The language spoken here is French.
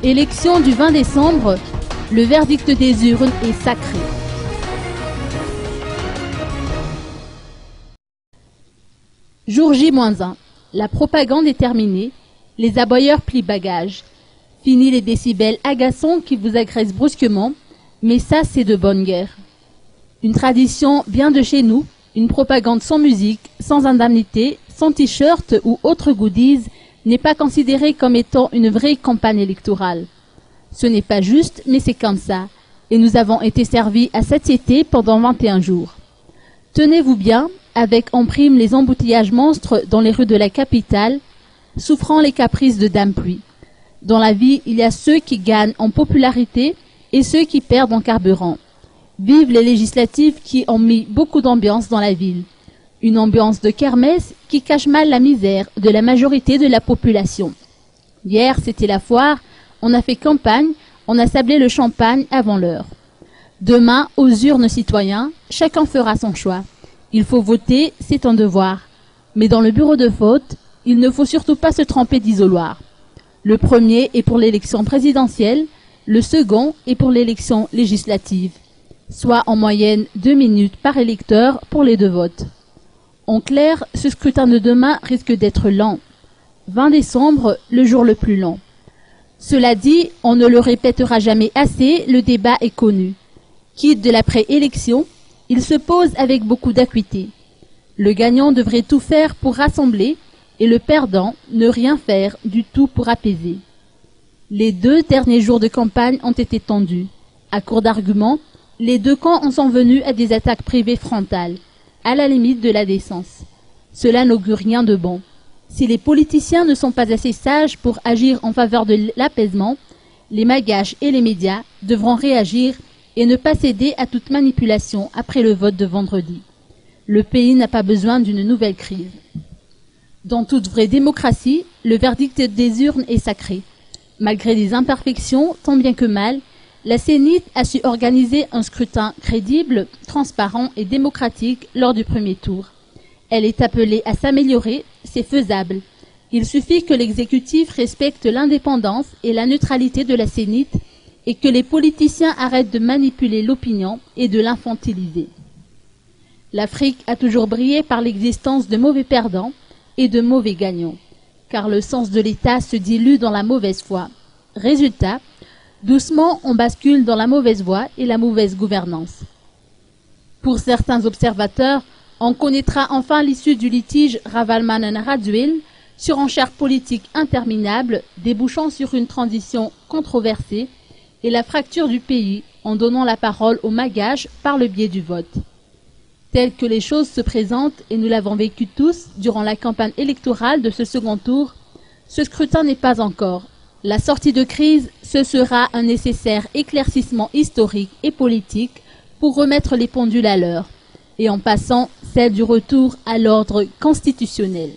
Élection du 20 décembre, le verdict des urnes est sacré. Jour J-1, la propagande est terminée, les aboyeurs plient bagages. Fini les décibels agaçants qui vous agressent brusquement, mais ça c'est de bonne guerre. Une tradition bien de chez nous, une propagande sans musique, sans indemnité, sans t-shirt ou autres goodies n'est pas considérée comme étant une vraie campagne électorale. Ce n'est pas juste, mais c'est comme ça. Et nous avons été servis à satiété pendant 21 jours. Tenez-vous bien, avec en prime les embouteillages monstres dans les rues de la capitale, souffrant les caprices de Dame Pluie. Dans la vie, il y a ceux qui gagnent en popularité et ceux qui perdent en carburant. Vive les législatives qui ont mis beaucoup d'ambiance dans la ville. Une ambiance de kermesse qui cache mal la misère de la majorité de la population. Hier, c'était la foire, on a fait campagne, on a sablé le champagne avant l'heure. Demain, aux urnes citoyens, chacun fera son choix. Il faut voter, c'est un devoir. Mais dans le bureau de vote, il ne faut surtout pas se tromper d'isoloir. Le premier est pour l'élection présidentielle, le second est pour l'élection législative, soit en moyenne 2 minutes par électeur pour les deux votes. En clair, ce scrutin de demain risque d'être lent. 20 décembre, le jour le plus lent. Cela dit, on ne le répétera jamais assez, le débat est connu. Quitte de l'après-élection, il se pose avec beaucoup d'acuité. Le gagnant devrait tout faire pour rassembler et le perdant ne rien faire du tout pour apaiser. Les 2 derniers jours de campagne ont été tendus. À court d'arguments, les deux camps en sont venus à des attaques privées frontales, à la limite de la décence. Cela n'augure rien de bon. Si les politiciens ne sont pas assez sages pour agir en faveur de l'apaisement, les magaches et les médias devront réagir et ne pas céder à toute manipulation après le vote de vendredi. Le pays n'a pas besoin d'une nouvelle crise. Dans toute vraie démocratie, le verdict des urnes est sacré. Malgré des imperfections, tant bien que mal, la CENIT a su organiser un scrutin crédible, transparent et démocratique lors du premier tour. Elle est appelée à s'améliorer, c'est faisable. Il suffit que l'exécutif respecte l'indépendance et la neutralité de la CENIT et que les politiciens arrêtent de manipuler l'opinion et de l'infantiliser. L'Afrique a toujours brillé par l'existence de mauvais perdants et de mauvais gagnants, car le sens de l'État se dilue dans la mauvaise foi. Résultat, doucement, on bascule dans la mauvaise voie et la mauvaise gouvernance. Pour certains observateurs, on connaîtra enfin l'issue du litige Ravalomanana-Rajoelina, surenchère politique interminable, débouchant sur une transition controversée et la fracture du pays en donnant la parole aux magages par le biais du vote. Telles que les choses se présentent, et nous l'avons vécu tous durant la campagne électorale de ce second tour, ce scrutin n'est pas encore. La sortie de crise, ce sera un nécessaire éclaircissement historique et politique pour remettre les pendules à l'heure, et en passant, celle du retour à l'ordre constitutionnel.